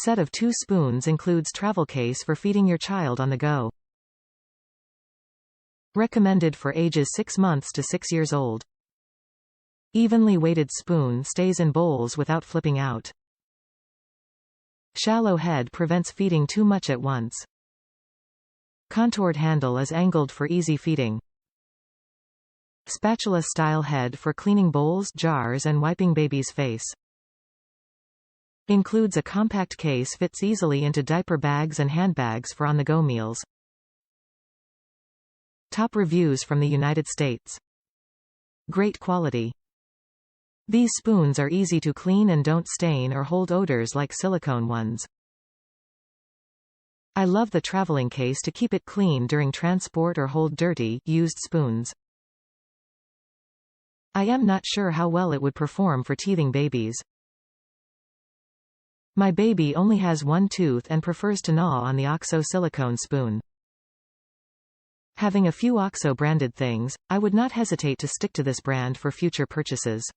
Set of 2 spoons includes travel case for feeding your child on the go. Recommended for ages 6 months to 6 years old. Evenly weighted spoon stays in bowls without flipping out. Shallow head prevents feeding too much at once. Contoured handle is angled for easy feeding. Spatula-style head for cleaning bowls, jars and wiping baby's face. Includes a compact case, fits easily into diaper bags and handbags for on-the-go meals. Top reviews from the United States. Great quality. These spoons are easy to clean and don't stain or hold odors like silicone ones. I love the traveling case to keep it clean during transport or hold dirty, used spoons. I am not sure how well it would perform for teething babies. My baby only has 1 tooth and prefers to gnaw on the OXO silicone spoon. Having a few OXO branded things, I would not hesitate to stick to this brand for future purchases.